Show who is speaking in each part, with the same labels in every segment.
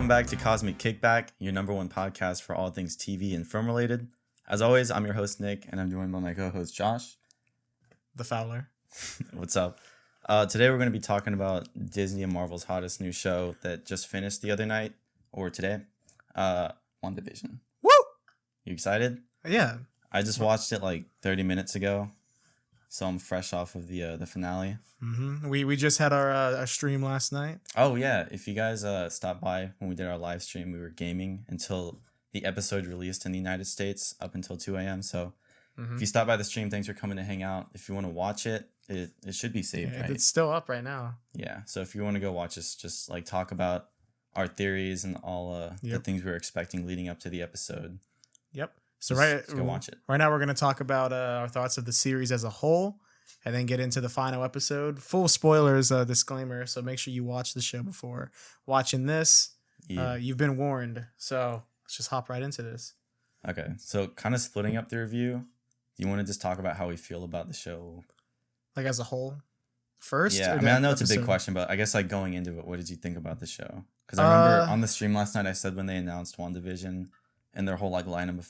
Speaker 1: Welcome back to Cosmic Kickback, your number one podcast for all things TV and film related. As always, I'm your host, Nick, and I'm joined by my co-host, Josh.
Speaker 2: The Fowler.
Speaker 1: What's up? Today we're going to be talking about Disney and Marvel's hottest new show that just finished the other night, or today, WandaVision.
Speaker 2: Woo!
Speaker 1: You excited?
Speaker 2: Yeah.
Speaker 1: I just watched it like 30 minutes ago, so I'm fresh off of the finale.
Speaker 2: Mm-hmm. We just had our stream last night.
Speaker 1: Oh, yeah. If you guys stopped by when we did our live stream, we were gaming until the episode released in the United States up until 2 a.m. So if you stopped by the stream, thanks for coming to hang out. If you want to watch it, it should be saved, right?
Speaker 2: It's still up right now.
Speaker 1: Yeah. So if you want to go watch us, just like talk about our theories and all the things we were expecting leading up to the episode.
Speaker 2: Yep. So
Speaker 1: just go watch it.
Speaker 2: Right now we're going to talk about our thoughts of the series as a whole and then get into the final episode. Full spoilers, disclaimer. So make sure you watch the show before watching this.
Speaker 1: Yeah.
Speaker 2: You've been warned. So let's just hop right into this.
Speaker 1: Okay. So kind of splitting up the review. Do you want to just talk about how we feel about the show?
Speaker 2: Like as a whole first?
Speaker 1: Yeah. I mean, I know it's a big question, but I guess like going into it, what did you think about the show? Because I remember on the stream last night, I said when they announced WandaVision and their whole like lineup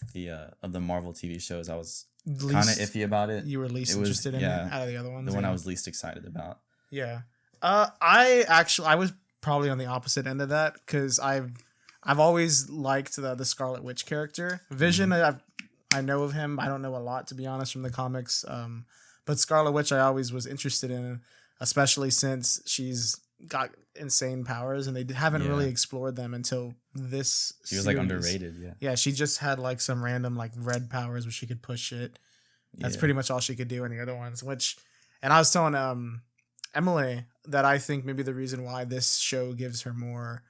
Speaker 1: of the Marvel TV shows, I was kind of iffy about it.
Speaker 2: You were least interested in it out of the other ones.
Speaker 1: The one I was least excited about.
Speaker 2: Yeah. I was probably on the opposite end of that because I've always liked the Scarlet Witch character. Vision, I know of him. I don't know a lot, to be honest, from the comics. But Scarlet Witch I always was interested in, especially since she's got insane powers and they haven't really explored them until this
Speaker 1: She was
Speaker 2: series.
Speaker 1: like underrated,
Speaker 2: Yeah, she just had like some random like red powers where she could push shit. That's pretty much all she could do in the other ones, and I was telling Emily that I think maybe the reason why this show gives her more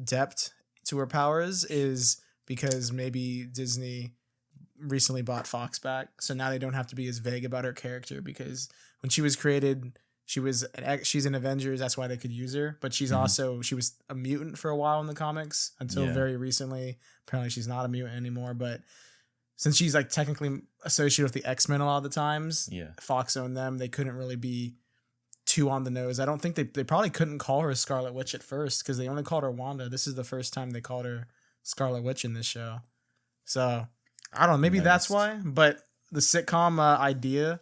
Speaker 2: depth to her powers is because maybe Disney recently bought Fox back, so now they don't have to be as vague about her character, because when she was created she's in Avengers, that's why they could use her, but she's also she was a mutant for a while in the comics until very recently. Apparently she's not a mutant anymore, but since she's like technically associated with the X-Men a lot of the times, Fox owned them, they couldn't really be too on the nose. I don't think they probably couldn't call her Scarlet Witch at first because they only called her Wanda. This is the first time they called her Scarlet Witch in this show, so I don't know, maybe that's why. But the sitcom idea,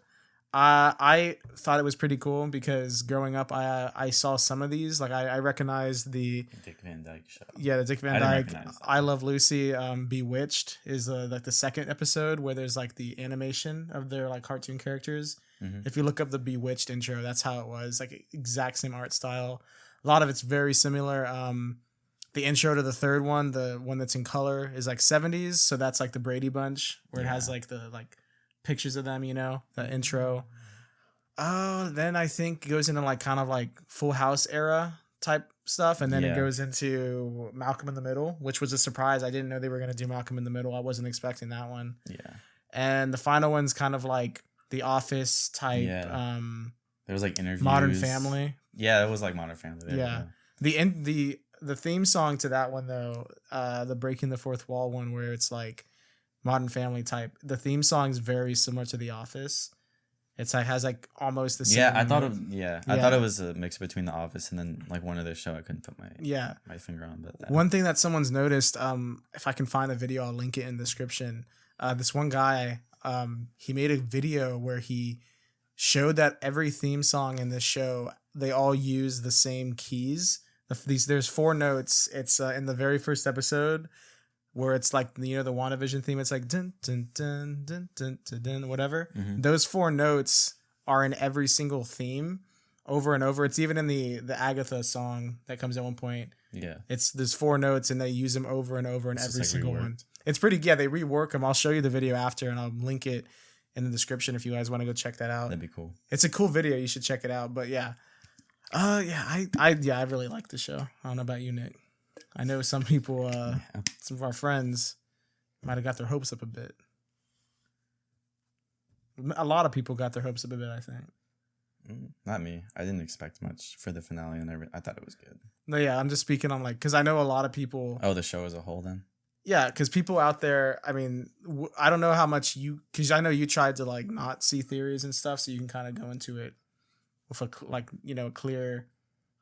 Speaker 2: I thought it was pretty cool because growing up, I saw some of these. Like I recognized the
Speaker 1: Dick Van Dyke show.
Speaker 2: Yeah, the Dick Van Dyke. I Love Lucy. Bewitched is like the second episode where there's like the animation of their like cartoon characters. If you look up the Bewitched intro, that's how it was. Like exact same art style. A lot of it's very similar. The intro to the third one, the one that's in color, is like 70s. So that's like the Brady Bunch, where it has like the like pictures of them, the intro. Then I think it goes into like kind of like Full House era type stuff. And then it goes into Malcolm in the Middle, which was a surprise. I didn't know they were going to do Malcolm in the Middle. I wasn't expecting that one. Yeah. And the final one's kind of like The Office type.
Speaker 1: Yeah. There was like interviews.
Speaker 2: Modern Family.
Speaker 1: Yeah, it was like Modern Family.
Speaker 2: Yeah. The theme song to that one though, the Breaking the Fourth Wall one, where it's like Modern Family type. The theme song is very similar to The Office. It's like has like almost the same.
Speaker 1: Yeah, I thought it was a mix between The Office and then like one other show I couldn't put my finger on. But
Speaker 2: one thing that someone's noticed, if I can find the video, I'll link it in the description. This one guy, he made a video where he showed that every theme song in this show, they all use the same keys. There's 4 notes. It's in the very first episode where it's like the WandaVision theme. It's like dun dun dun dun dun dun, dun whatever. Those 4 notes are in every single theme over and over. It's even in the Agatha song that comes at one point. Yeah, there's 4 notes and they use them over and over in every single one. It's pretty. Yeah, they rework them. I'll show you the video after and I'll link it in the description if you guys want to go check that out.
Speaker 1: That'd be cool.
Speaker 2: It's a cool video. You should check it out. But yeah. I really like the show. I don't know about you, Nick. I know some people, some of our friends might have got their hopes up a bit. A lot of people got their hopes up a bit, I think.
Speaker 1: Not me. I didn't expect much for the finale, and I thought it was good.
Speaker 2: No, yeah, I'm just speaking on like, because I know a lot of people.
Speaker 1: Oh, the show as a whole, then.
Speaker 2: Yeah, because people out there, I mean, I don't know how much because I know you tried to like not see theories and stuff, so you can kind of go into it with a clear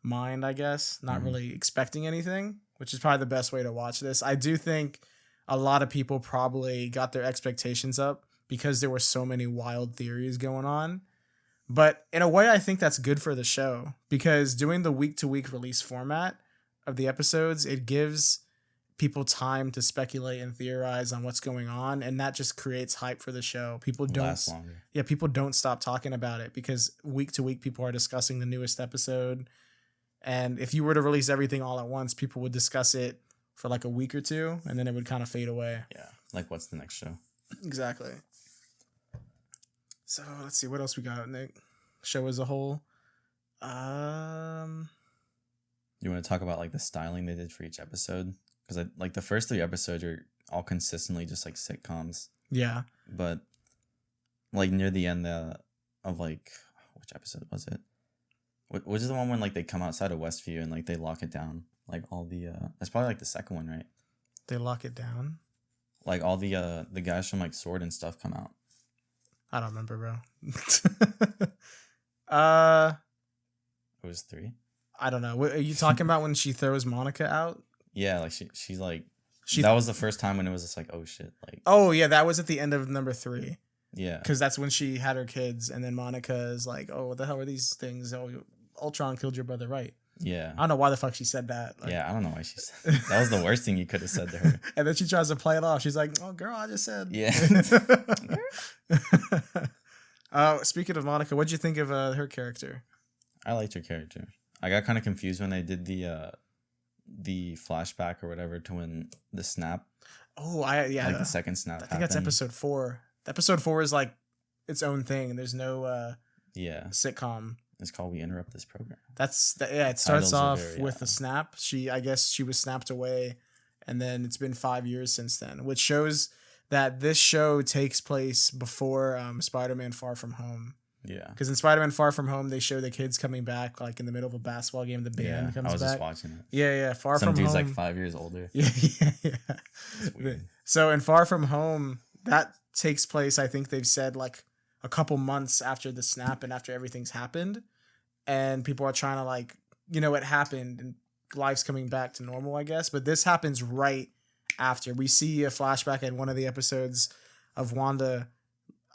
Speaker 2: mind, I guess, not really expecting anything, which is probably the best way to watch this. I do think a lot of people probably got their expectations up because there were so many wild theories going on. But in a way, I think that's good for the show because doing the week-to-week release format of the episodes, it gives people time to speculate and theorize on what's going on, and that just creates hype for the show. People don't stop talking about it because week to week people are discussing the newest episode. And if you were to release everything all at once, people would discuss it for like a week or two, and then it would kind of fade away.
Speaker 1: Yeah, like what's the next show?
Speaker 2: Exactly. So let's see what else we got, Nick. Show as a whole.
Speaker 1: You want to talk about like the styling they did for each episode? Because like the first 3 episodes are all consistently just like sitcoms.
Speaker 2: Yeah.
Speaker 1: But like near the end of like, which episode was it? Which is the one when like they come outside of Westview and like they lock it down? Like all the that's probably like the second one, right?
Speaker 2: They lock it down.
Speaker 1: Like all the guys from like Sword and stuff come out.
Speaker 2: I don't remember, bro.
Speaker 1: It was 3.
Speaker 2: I don't know. What, are you talking about when she throws Monica out?
Speaker 1: Yeah, like she's like that was the first time when it was just like, oh shit, like.
Speaker 2: Oh yeah, that was at the end of number 3.
Speaker 1: Yeah,
Speaker 2: because that's when she had her kids, and then Monica is like, "Oh, what the hell are these things? Oh, Ultron killed your brother, right?"
Speaker 1: Yeah,
Speaker 2: I don't know why the fuck she said that. Like,
Speaker 1: yeah, I don't know why she said that. Was the worst thing you could have said to her.
Speaker 2: And then she tries to play it off. She's like, "Oh, girl, I just said."
Speaker 1: Yeah.
Speaker 2: Speaking of Monica, what'd you think of her character?
Speaker 1: I liked her character. I got kind of confused when they did the flashback or whatever to when the snap.
Speaker 2: Oh, like
Speaker 1: the second snap.
Speaker 2: I think that's episode 4. Episode 4 is like its own thing. There's no sitcom.
Speaker 1: It's called "We Interrupt This Program."
Speaker 2: It starts off with the snap. I guess she was snapped away, and then it's been 5 years since then, which shows that this show takes place before Spider-Man: Far From Home.
Speaker 1: Yeah,
Speaker 2: because in Spider-Man: Far From Home, they show the kids coming back like in the middle of a basketball game. The band comes back. I was just watching it. Yeah. Far From Home. Some dude's
Speaker 1: like 5 years older.
Speaker 2: Yeah. It's weird. So in Far From Home, that takes place, I think they've said like a couple months after the snap and after everything's happened, and people are trying to like, it happened and life's coming back to normal, I guess. But this happens right after. We see a flashback in one of the episodes of Wanda.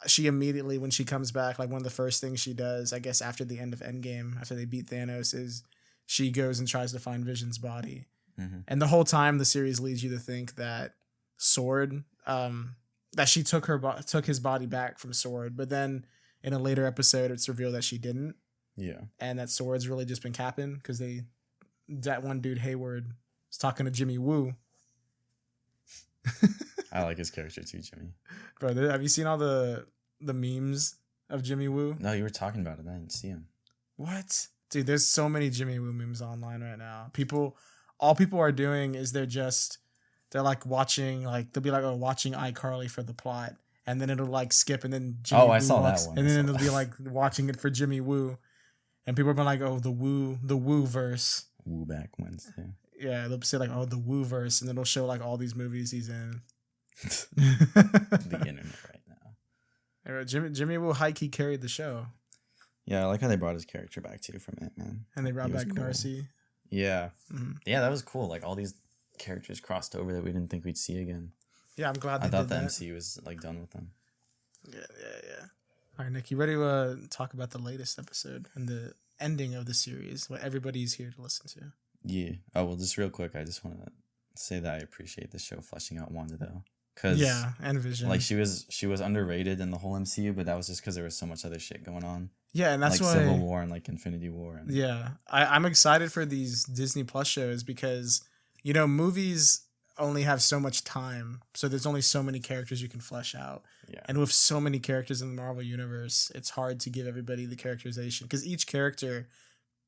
Speaker 2: She immediately, when she comes back, like one of the first things she does, I guess after the end of Endgame, after they beat Thanos, is she goes and tries to find Vision's body. Mm-hmm. And the whole time the series leads you to think that Sword, that she took his body back from Sword, but then in a later episode it's revealed that she didn't.
Speaker 1: Yeah.
Speaker 2: And that Sword's really just been capping because that one dude Hayward was talking to Jimmy Woo.
Speaker 1: I like his character too, Jimmy.
Speaker 2: Bro, have you seen all the memes of Jimmy Woo?
Speaker 1: No, you were talking about it. I didn't see him.
Speaker 2: What? Dude, there's so many Jimmy Woo memes online right now. All people are doing is they're like watching, like they'll be like, watching iCarly for the plot, and then it'll like skip, and then Jimmy Woo
Speaker 1: I saw that one.
Speaker 2: And then it'll be like watching it for Jimmy Woo, and people are like, oh, the Woo verse.
Speaker 1: Woo back Wednesday.
Speaker 2: Yeah, they'll say like, oh, the Woo verse, and then it'll show like all these movies he's in.
Speaker 1: The internet right now.
Speaker 2: Jimmy Woo high key carried the show.
Speaker 1: Yeah, I like how they brought his character back too from Ant-Man.
Speaker 2: And they brought back cool. Darcy.
Speaker 1: Yeah. Mm-hmm. Yeah, that was cool. Like all these characters crossed over that we didn't think we'd see again.
Speaker 2: Yeah, I'm glad
Speaker 1: I thought the MCU was like done with them.
Speaker 2: Yeah. All right, Nick, you ready to talk about the latest episode and the ending of the series, what everybody's here to listen to?
Speaker 1: Yeah. Oh, well, just real quick, I just want to say that I appreciate the show fleshing out Wanda, though.
Speaker 2: And Vision.
Speaker 1: Like, she was underrated in the whole MCU, but that was just because there was so much other shit going on.
Speaker 2: Yeah, and that's
Speaker 1: like
Speaker 2: why...
Speaker 1: Civil War and, like, Infinity War. And...
Speaker 2: Yeah. I'm excited for these Disney Plus shows because, movies only have so much time, so there's only so many characters you can flesh out.
Speaker 1: Yeah.
Speaker 2: And with so many characters in the Marvel Universe, it's hard to give everybody the characterization because each character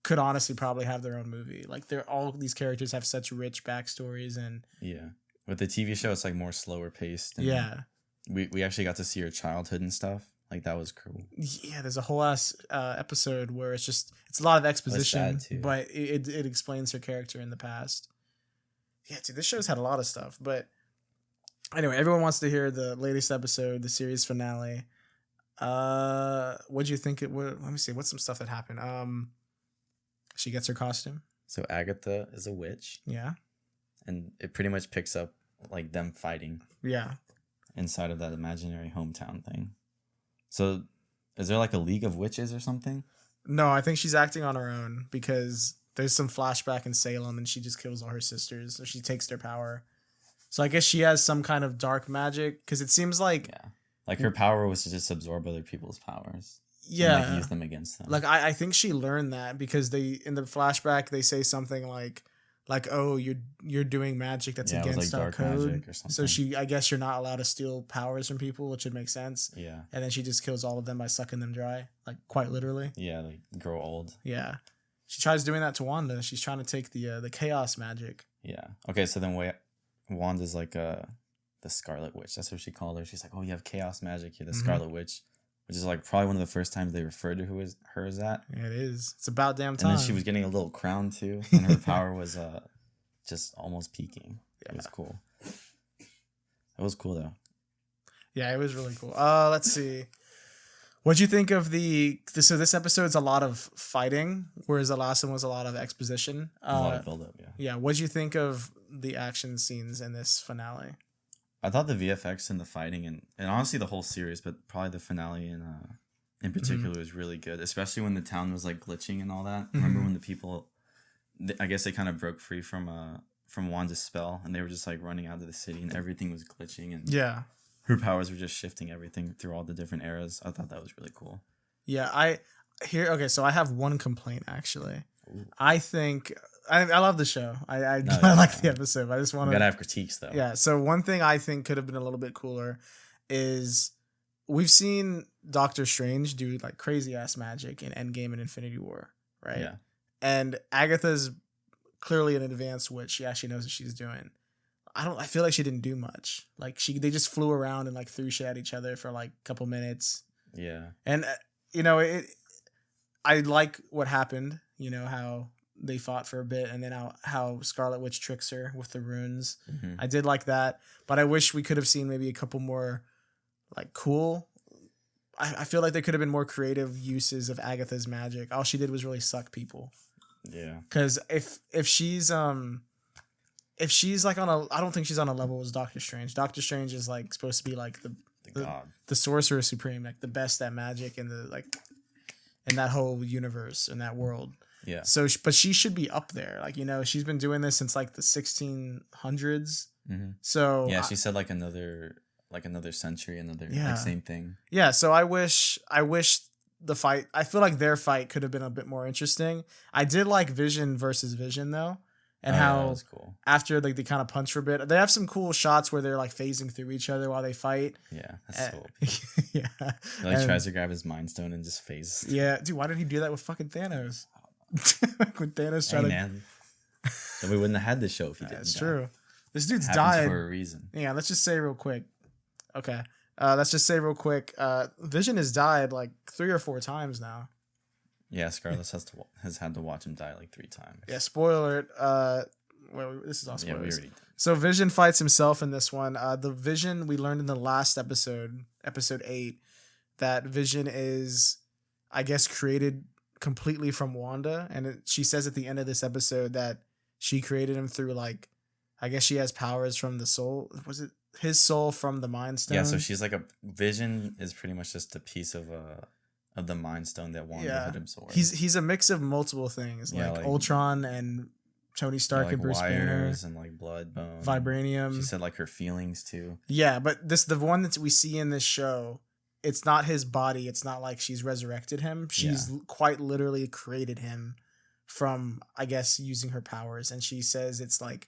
Speaker 2: could honestly probably have their own movie. Like, all these characters have such rich backstories and...
Speaker 1: Yeah. With the TV show, it's like more slower paced. And
Speaker 2: yeah.
Speaker 1: We actually got to see her childhood and stuff. Like, that was cool.
Speaker 2: Yeah, there's a whole ass episode where it's a lot of exposition, but it explains her character in the past. Yeah, dude, this show's had a lot of stuff. But anyway, everyone wants to hear the latest episode, the series finale. What'd you think let me see. What's some stuff that happened? She gets her costume.
Speaker 1: So Agatha is a witch.
Speaker 2: Yeah.
Speaker 1: and it pretty much picks up like them fighting.
Speaker 2: Yeah.
Speaker 1: Inside of that imaginary hometown thing. So, is there like a league of witches or something?
Speaker 2: No, I think she's acting on her own because there's some flashback in Salem and she just kills all her sisters, or she takes their power. So I guess she has some kind of dark magic, because it seems like
Speaker 1: like her power was to just absorb other people's powers.
Speaker 2: Yeah,
Speaker 1: and, like, use them against them.
Speaker 2: Like I think she learned that because they in the flashback they say something like oh, you're doing magic that's against our code. Or something. So I guess you're not allowed to steal powers from people, which would make sense.
Speaker 1: Yeah.
Speaker 2: And then she just kills all of them by sucking them dry, like quite literally.
Speaker 1: Yeah, like grow old.
Speaker 2: Yeah. She tries doing that to Wanda. She's trying to take the chaos magic.
Speaker 1: Yeah. Okay, so then Wanda's like the Scarlet Witch. That's what she called her. She's like, "Oh, you have chaos magic. You're the Scarlet Witch." Which is like probably one of the first times they referred to her as that.
Speaker 2: Yeah, it is. It's about damn time.
Speaker 1: And then she was getting a little crown too, and her power was just almost peaking. Yeah. It was cool. It was cool though.
Speaker 2: Yeah, it was really cool. Let's see. What'd you think of so this episode's a lot of fighting, whereas the last one was a lot of exposition.
Speaker 1: A lot of build up, yeah.
Speaker 2: Yeah, what'd you think of the action scenes in this finale?
Speaker 1: I thought the VFX and the fighting and honestly the whole series, but probably the finale in particular was really good, especially when the town was like glitching and all that. Remember when the people, I guess they kind of broke free from Wanda's spell and they were just like running out of the city and everything was glitching and her powers were just shifting everything through all the different eras. I thought that was really cool.
Speaker 2: Yeah, so I have one complaint actually. Ooh. I think I love the show. I like the episode. I just want to.
Speaker 1: Gotta have critiques though.
Speaker 2: Yeah. So one thing I think could have been a little bit cooler is we've seen Doctor Strange do like crazy ass magic in Endgame and Infinity War, right?
Speaker 1: Yeah.
Speaker 2: And Agatha's clearly an advanced witch. She actually knows what she's doing. I feel like she didn't do much. Like they just flew around and like threw shit at each other for like a couple minutes.
Speaker 1: Yeah.
Speaker 2: And I like what happened. You know how they fought for a bit, and then how Scarlet Witch tricks her with the runes. I did like that, but I wish we could have seen maybe a couple more like cool. I feel like there could have been more creative uses of Agatha's magic. All she did was really suck people.
Speaker 1: Yeah.
Speaker 2: Because if she's like I don't think she's on a level as Doctor Strange. Doctor Strange is like supposed to be like the sorcerer supreme, like the best at magic in that whole universe, in that world.
Speaker 1: Yeah.
Speaker 2: So, but she should be up there. Like, she's been doing this since like the 1600s. So
Speaker 1: yeah, she said like another century, like same thing.
Speaker 2: Yeah. So I wish the fight. I feel like their fight could have been a bit more interesting. I did like Vision versus Vision though, and how
Speaker 1: that was cool.
Speaker 2: After like they kind of punch for a bit. They have some cool shots where they're like phasing through each other while they fight.
Speaker 1: Yeah, that's cool.
Speaker 2: Yeah.
Speaker 1: He like tries to grab his Mind Stone and just phases.
Speaker 2: Yeah, dude. Why didn't he do that with fucking Thanos? When Thanos tried
Speaker 1: then we wouldn't have had this show if he didn't.
Speaker 2: That's true. This dude's
Speaker 1: died for a reason.
Speaker 2: Yeah, let's just say real quick. Okay. Let's just say real quick. Vision has died like 3 or 4 times now.
Speaker 1: Yeah, Scarlet has had to watch him die like 3 times.
Speaker 2: Yeah, spoiler alert. Well, this is all spoilers.
Speaker 1: Yeah, we already did.
Speaker 2: So Vision fights himself in this one. The Vision we learned in the last episode 8, that Vision is, I guess, created completely from Wanda, and she says at the end of this episode that she created him through like, I guess she has powers from the soul. Was it his soul from the Mind Stone?
Speaker 1: Yeah, so she's like a Vision is pretty much just a piece of the Mind Stone that Wanda had absorbed.
Speaker 2: He's a mix of multiple things, like Ultron and Tony Stark and Bruce Banner
Speaker 1: and like blood, bone,
Speaker 2: vibranium.
Speaker 1: She said like her feelings too.
Speaker 2: Yeah, but the one that we see in this show, it's not his body. It's not like she's resurrected him. She's quite literally created him from, I guess, using her powers. And she says it's like,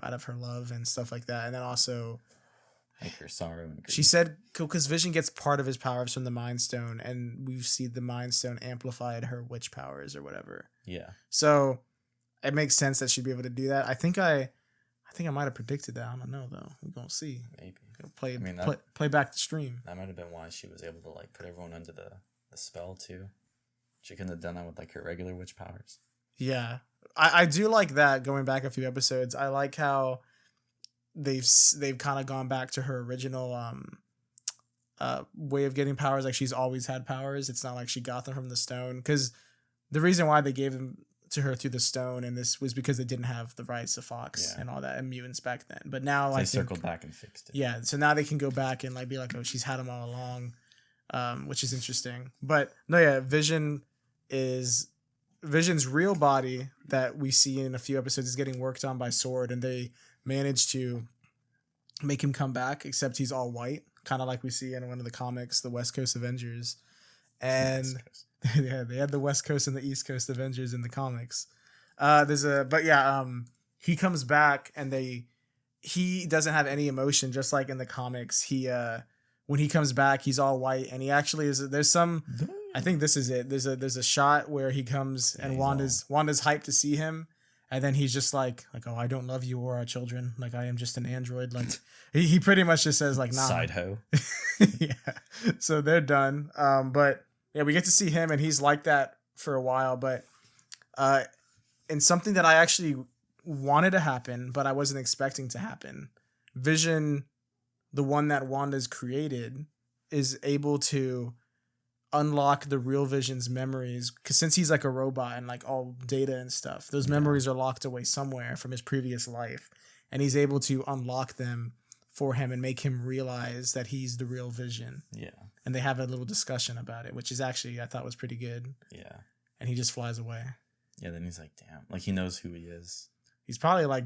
Speaker 2: out of her love and stuff like that. And then also
Speaker 1: like her sorrow and grief.
Speaker 2: She said, because Vision gets part of his powers from the Mind Stone, and we see the Mind Stone amplified her witch powers or whatever.
Speaker 1: Yeah.
Speaker 2: So it makes sense that she'd be able to do that. I think I might have predicted that. I don't know though. We're gonna see.
Speaker 1: Maybe.
Speaker 2: Play back the stream.
Speaker 1: That might have been why she was able to like put everyone under the spell too. She couldn't have done that with like her regular witch powers.
Speaker 2: Yeah. I do like that, going back a few episodes. I like how they've kind of gone back to her original way of getting powers. Like she's always had powers. It's not like she got them from the stone, because the reason why they gave them to her through the stone, and this was because they didn't have the rights to Fox and all that and mutants back then. But now
Speaker 1: so they circled back and fixed it.
Speaker 2: Yeah, so now they can go back and like be like, oh, she's had them all along, which is interesting. But no, yeah, Vision's real body that we see in a few episodes is getting worked on by Sword, and they managed to make him come back, except he's all white, kind of like we see in one of the comics, the West Coast Avengers. And yeah, they had the West Coast and the East Coast Avengers in the comics. He comes back and he doesn't have any emotion, just like in the comics. When he comes back, he's all white, and he actually is. I think this is it. There's a shot where he comes and Wanda's hyped to see him, and then he's just like, oh, I don't love you or our children. Like, I am just an android. Like, he pretty much just says like, nah.
Speaker 1: Side hoe.
Speaker 2: Yeah. So they're done. But yeah, we get to see him, and he's like that for a while. But and something that I actually wanted to happen, but I wasn't expecting to happen. Vision, the one that Wanda's created, is able to unlock the real Vision's memories, because since he's like a robot and like all data and stuff, those memories are locked away somewhere from his previous life, and he's able to unlock them for him and make him realize that he's the real Vision. Yeah. And they have a little discussion about it, which is actually, I thought was pretty good. Yeah. And he just flies away.
Speaker 1: Yeah, then he's like, damn, like he knows who he is.
Speaker 2: He's probably like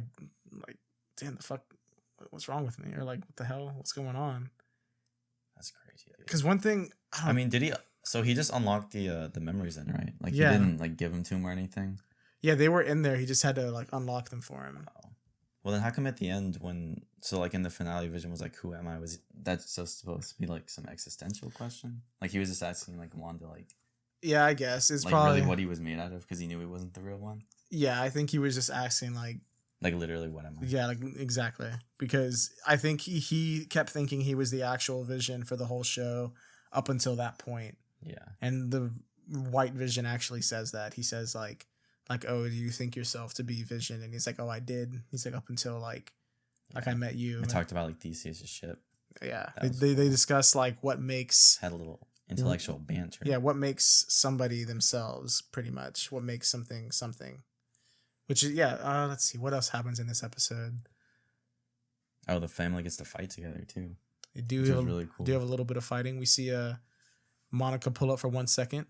Speaker 2: damn, the fuck, what's wrong with me? Or like, what the hell, what's going on?
Speaker 1: That's crazy.
Speaker 2: Because one thing,
Speaker 1: I mean, did he? So he just unlocked the memories then, right? Like he didn't like give them to him or anything.
Speaker 2: Yeah, they were in there. He just had to like unlock them for him.
Speaker 1: Oh. Well, then how come at the end like in the finale, Vision was like, "Who am I?" Was that just supposed to be like some existential question? Like he was just asking like Wanda, like.
Speaker 2: Yeah, I guess it's
Speaker 1: like
Speaker 2: probably
Speaker 1: really what he was made out of, because he knew he wasn't the real one.
Speaker 2: Yeah, I think he was just asking like
Speaker 1: literally, what am I?
Speaker 2: Yeah, like exactly, because I think he kept thinking he was the actual Vision for the whole show up until that point. Yeah, and the white Vision actually says that. He says like, oh, do you think yourself to be Vision? And he's like, oh, I did. He's like, up until like I met you.
Speaker 1: I talked about like Theseus' ship.
Speaker 2: Yeah, they discuss like what makes,
Speaker 1: had a little intellectual banter.
Speaker 2: Yeah, what makes somebody themselves, pretty much. What makes something. Which is let's see what else happens in this episode.
Speaker 1: Oh, the family gets to fight together too.
Speaker 2: They do really cool. Do have a little bit of fighting. We see Monica pull up for 1 second.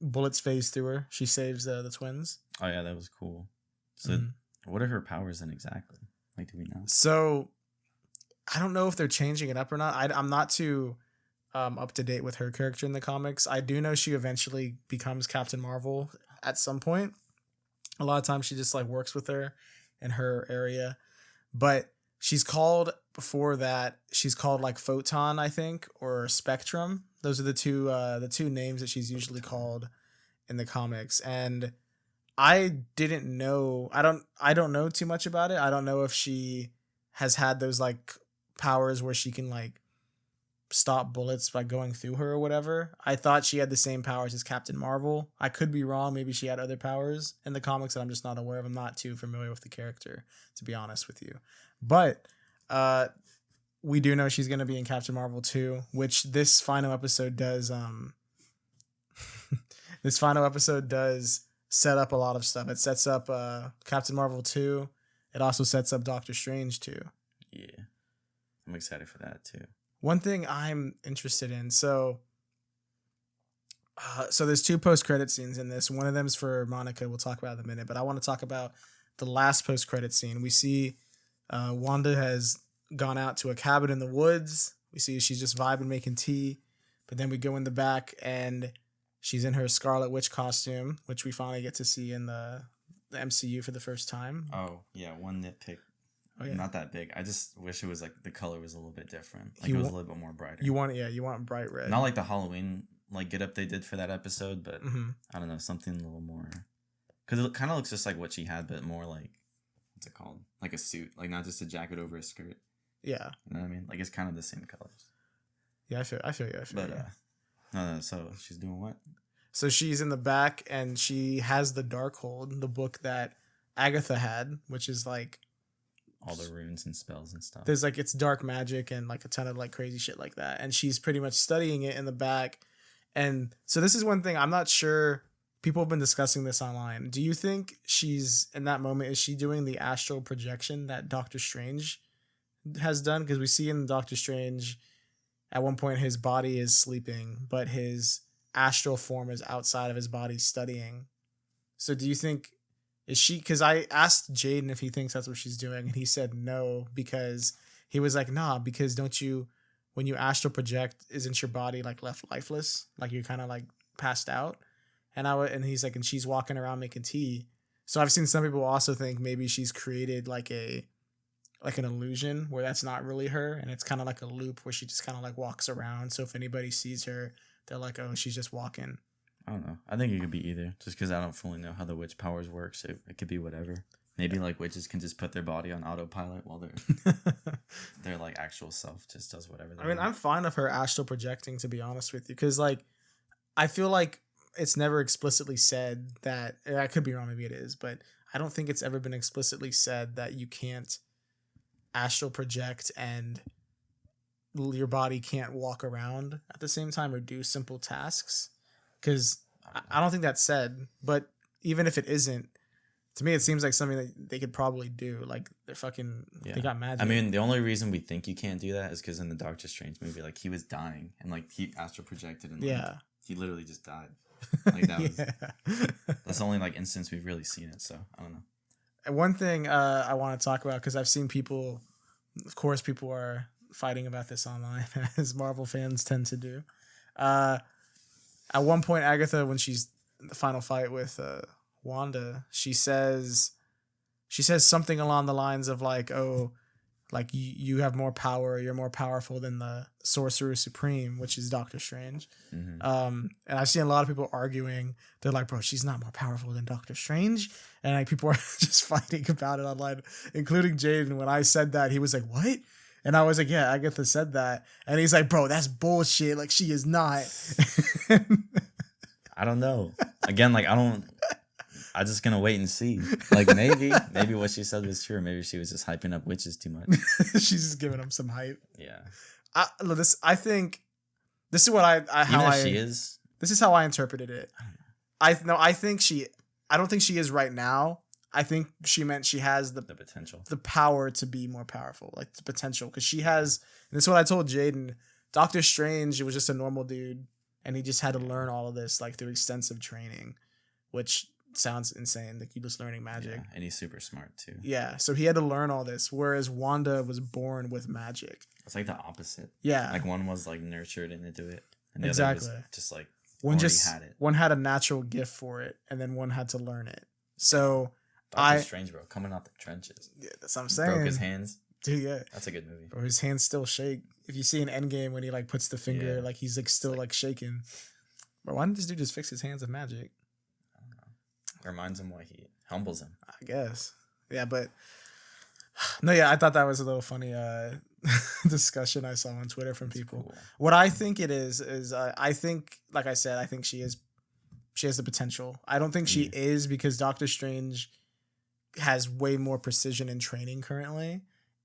Speaker 2: Bullets phase through her. She saves the twins.
Speaker 1: Oh yeah, that was cool. So what are her powers then exactly? Like, do we know?
Speaker 2: So I don't know if they're changing it up or not. I'm not too up to date with her character in the comics. I do know she eventually becomes Captain Marvel at some point. A lot of times she just like works with her in her area, but she's called like Photon, I think, or Spectrum. Those are the two names that she's usually called in the comics. And I didn't know, I don't know too much about it. I don't know if she has had those like powers where she can like stop bullets by going through her or whatever. I thought she had the same powers as Captain Marvel. I could be wrong. Maybe she had other powers in the comics that I'm just not aware of. I'm not too familiar with the character, to be honest with you. But we do know she's going to be in Captain Marvel 2, which this final episode does set up a lot of stuff. It sets up Captain Marvel 2. It also sets up Doctor Strange 2.
Speaker 1: Yeah. I'm excited for that too.
Speaker 2: One thing I'm interested in, so there's 2 post-credit scenes in this. One of them is for Monica. We'll talk about it in a minute, but I want to talk about the last post-credit scene. We see Wanda has gone out to a cabin in the woods. We see she's just vibing, making tea, but then we go in the back and she's in her Scarlet Witch costume, which we finally get to see in the MCU for the first time.
Speaker 1: Oh, yeah, one nitpick. Oh, yeah. Not that big. I just wish it was like the color was a little bit different. Like it was a little bit more brighter.
Speaker 2: You want bright red.
Speaker 1: Not like the Halloween like get up they did for that episode, but I don't know, something a little more. Because it kind of looks just like what she had, but more like, what's it called? Like a suit, like not just a jacket over a skirt. Yeah, you know what I mean. Like it's kind of the same colors.
Speaker 2: Yeah, I feel you.
Speaker 1: But no. So she's doing what?
Speaker 2: So she's in the back and she has the Darkhold, the book that Agatha had, which is like
Speaker 1: all the runes and spells and stuff.
Speaker 2: There's like, it's dark magic and like a ton of like crazy shit like that. And she's pretty much studying it in the back. And so this is one thing I'm not sure people have been discussing this online. Do you think she's in that moment? Is she doing the astral projection that Doctor Strange has done? Because we see in Doctor Strange, at one point his body is sleeping, but his astral form is outside of his body studying. So do you think is she? Because I asked Jaden if he thinks that's what she's doing, and he said no, because he was like, nah, because don't you, when you astral project, isn't your body like left lifeless, like you're kind of like passed out? And he's like, and she's walking around making tea. So I've seen some people also think maybe she's created like an illusion where that's not really her, and it's kind of like a loop where she just kind of like walks around. So if anybody sees her, they're like, oh, she's just walking.
Speaker 1: I don't know. I think it could be either, just because I don't fully know how the witch powers work. So it could be whatever. Maybe like witches can just put their body on autopilot while their like actual self just does whatever.
Speaker 2: I mean, I'm fine with her astral projecting, to be honest with you, because like I feel like it's never explicitly said that. I could be wrong, maybe it is, but I don't think it's ever been explicitly said that you can't astral project and your body can't walk around at the same time or do simple tasks, because I don't think that's said. But even if it isn't, to me it seems like something that they could probably do. Like they got magic.
Speaker 1: I mean, the only reason we think you can't do that is because in the Doctor Strange movie, like he was dying and like he astral projected and like, he literally just died. Like that was that's the only like instance we've really seen it. So I don't know.
Speaker 2: And one thing I want to talk about, because I've seen people, of course, people are fighting about this online as Marvel fans tend to do. At one point, Agatha, when she's in the final fight with Wanda, she says something along the lines of like, oh, like you have more power, you're more powerful than the Sorcerer Supreme, which is Doctor Strange.
Speaker 1: Mm-hmm.
Speaker 2: And I've seen a lot of people arguing. They're like, bro, she's not more powerful than Doctor Strange. And like people are just fighting about it online, including Jaden. When I said that, he was like, what? And I was like, yeah, Agatha said that. And he's like, bro, that's bullshit. Like, she is not.
Speaker 1: I don't know. Again, like I'm just gonna wait and see. Like maybe what she said was true. Maybe she was just hyping up witches too much.
Speaker 2: She's just giving them some hype.
Speaker 1: Yeah.
Speaker 2: I think this is what
Speaker 1: she is.
Speaker 2: This is how I interpreted it. I don't think she is right now. I think she meant she has the
Speaker 1: potential,
Speaker 2: the power to be more powerful, like the potential, because she has. And this is what I told Jaden. Doctor Strange was just a normal dude, and he just had to learn all of this like through extensive training, which sounds insane. Like, he was learning magic.
Speaker 1: Yeah, and he's super smart too.
Speaker 2: Yeah, so he had to learn all this, whereas Wanda was born with magic.
Speaker 1: It's like the opposite.
Speaker 2: Yeah,
Speaker 1: like one was like nurtured into it, and the
Speaker 2: exactly.
Speaker 1: other was just like
Speaker 2: had it. One had a natural gift for it, and then one had to learn it. So
Speaker 1: Doctor Strange, bro, coming out the trenches.
Speaker 2: Yeah, that's what I'm saying.
Speaker 1: Broke his hands.
Speaker 2: Dude, yeah,
Speaker 1: that's a good movie.
Speaker 2: Bro, his hands still shake. If you see an Endgame when he like puts the finger, like he's like still like shaking. But why didn't this dude just fix his hands with magic?
Speaker 1: I don't know. Reminds him why he humbles him.
Speaker 2: I guess. Yeah, but no, yeah, I thought that was a little funny discussion I saw on Twitter from people. Cool. What I think it is I think, like I said, I think she has the potential. I don't think she is, because Doctor Strange has way more precision in training currently.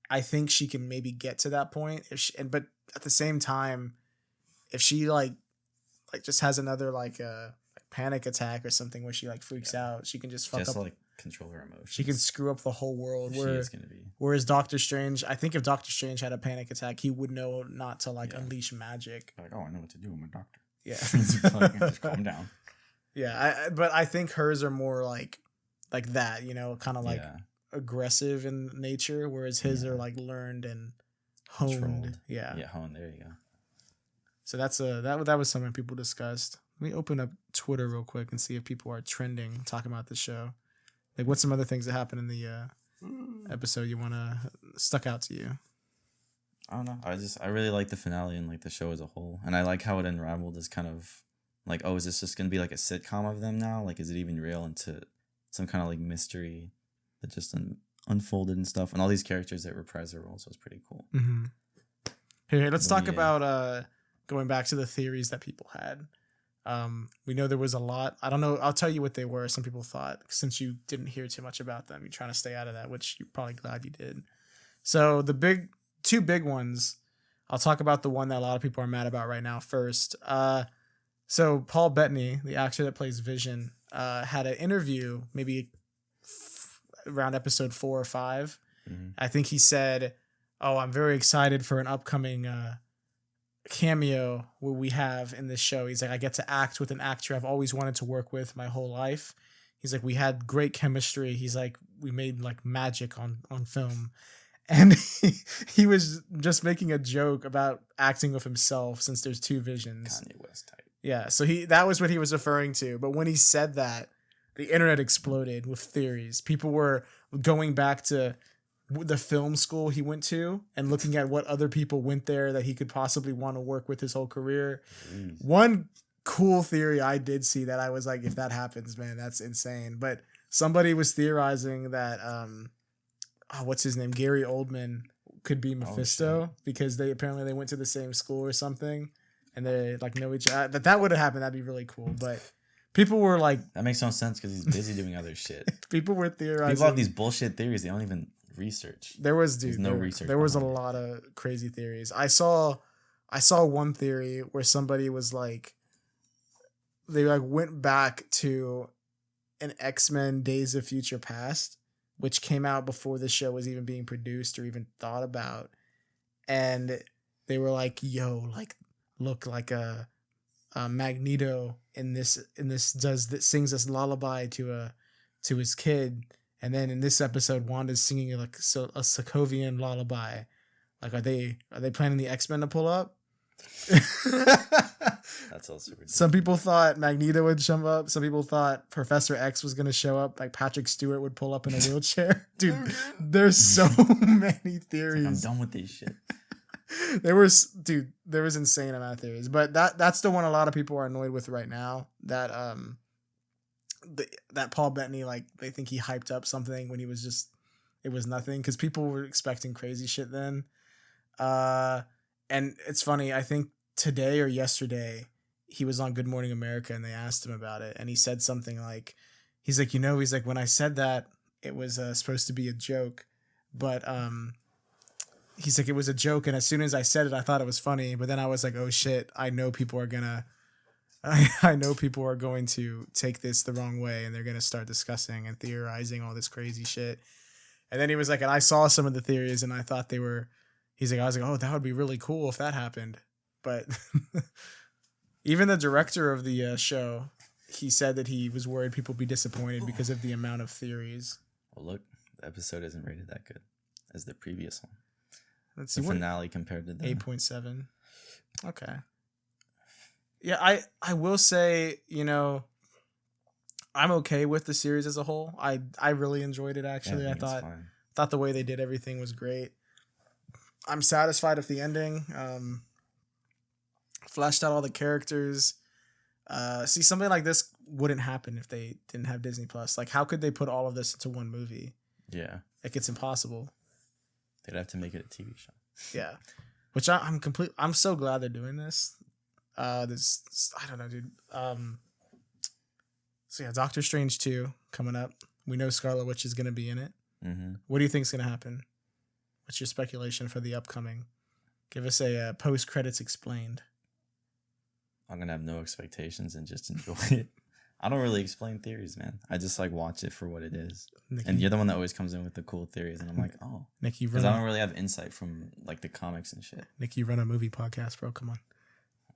Speaker 2: I think she can maybe get to that point, but at the same time, if she like just has another like panic attack or something where she like freaks out, she can just fuck up. Like
Speaker 1: control her emotions.
Speaker 2: She can screw up the whole world.
Speaker 1: She is gonna be.
Speaker 2: Whereas Doctor Strange, I think if Doctor Strange had a panic attack, he would know not to like unleash magic.
Speaker 1: Like, oh, I know what to do. I'm a doctor.
Speaker 2: Yeah,
Speaker 1: just calm down.
Speaker 2: Yeah, but I think hers are more like that, you know, kind of like aggressive in nature, whereas his are like learned and honed. Controlled. Yeah,
Speaker 1: honed. There you go.
Speaker 2: So that's that was something people discussed. Let me open up Twitter real quick and see if people are trending talking about the show. Like, what's some other things that happened in the episode you want to stuck out to you?
Speaker 1: I don't know. I really like the finale and like the show as a whole, and I like how it unraveled as kind of like, oh, is this just gonna be like a sitcom of them now? Like, is it even real? Into some kind of like mystery that just unfolded and stuff, and all these characters that reprise their roles was pretty cool.
Speaker 2: Mm-hmm. Here, let's talk about going back to the theories that people had. We know there was a lot. I don't know. I'll tell you what they were. Some people thought, since you didn't hear too much about them, you're trying to stay out of that, which you're probably glad you did. So the two big ones, I'll talk about the one that a lot of people are mad about right now first. So Paul Bettany, the actor that plays Vision, had an interview, maybe around episode 4 or 5.
Speaker 1: Mm-hmm.
Speaker 2: I think he said, "Oh, I'm very excited for an upcoming cameo where we have in this show." He's like, "I get to act with an actor I've always wanted to work with my whole life." He's like, "We had great chemistry." He's like, "We made like magic on film." And he was just making a joke about acting with himself since there's 2 visions.
Speaker 1: Kanye West type.
Speaker 2: Yeah, so that was what he was referring to. But when he said that, the internet exploded with theories. People were going back to the film school he went to and looking at what other people went there that he could possibly want to work with his whole career. One cool theory I did see that I was like, if that happens, man, that's insane. But somebody was theorizing that what's his name, Gary Oldman could be Mephisto because they went to the same school or something, and they like know each other. That would have happened. That'd be really cool. But people were like,
Speaker 1: that makes no sense because he's busy doing other shit.
Speaker 2: People were theorizing.
Speaker 1: People have these bullshit theories. They don't even research.
Speaker 2: There was
Speaker 1: research.
Speaker 2: There was a lot of crazy theories. I saw one theory where somebody was like, they like went back to an X-Men Days of Future Past, which came out before the show was even being produced or even thought about. And they were like, yo, like, look, like a Magneto in this sings this lullaby to his kid. And then in this episode, Wanda's singing like a Sokovian lullaby. Like, are they planning the X-Men to pull up?
Speaker 1: That's also ridiculous.
Speaker 2: Some people thought Magneto would show up. Some people thought Professor X was going to show up. Like Patrick Stewart would pull up in a wheelchair. Dude, there's so many theories.
Speaker 1: I'm done with this shit.
Speaker 2: There was insane amount of theories. But that's the one a lot of people are annoyed with right now. That that Paul Bettany, like, they think he hyped up something when it was nothing. Because people were expecting crazy shit then. And it's funny, I think today or yesterday, he was on Good Morning America and they asked him about it. And he said something like, he's like, when I said that, it was supposed to be a joke. But he's like, it was a joke. And as soon as I said it, I thought it was funny. But then I was like, oh shit, I know people are going to take this the wrong way. And they're going to start discussing and theorizing all this crazy shit. And then he was like, and I saw some of the theories and I thought they were, I was like, oh, that would be really cool if that happened. But even the director of the show, he said that he was worried people would be disappointed because of the amount of theories.
Speaker 1: Well, look, the episode isn't rated that good as the previous one.
Speaker 2: Let's see,
Speaker 1: the finale compared to the
Speaker 2: 8.7. Okay. Yeah, I will say, I'm okay with the series as a whole. I really enjoyed it, actually.
Speaker 1: Yeah,
Speaker 2: I thought the way they did everything was great. I'm satisfied with the ending. Fleshed out all the characters. See, something like this wouldn't happen if they didn't have Disney Plus. Like, how could they put all of this into one movie?
Speaker 1: Yeah.
Speaker 2: Like, it's impossible.
Speaker 1: They'd have to make it a TV show.
Speaker 2: Yeah. Which I'm so glad they're doing this. I don't know, dude. So yeah, Doctor Strange 2 coming up. We know Scarlet Witch is going to be in it.
Speaker 1: Mm-hmm.
Speaker 2: What do you think is going to happen? What's your speculation for the upcoming? Give us a post-credits explained.
Speaker 1: I'm going to have no expectations and just enjoy it. I don't really explain theories, man. I just like watch it for what it is. Nikki, and you're the one that always comes in with the cool theories. And I'm like, oh.
Speaker 2: Nikki,
Speaker 1: because I don't really have insight from like the comics and shit.
Speaker 2: Nick, you run a movie podcast, bro. Come on.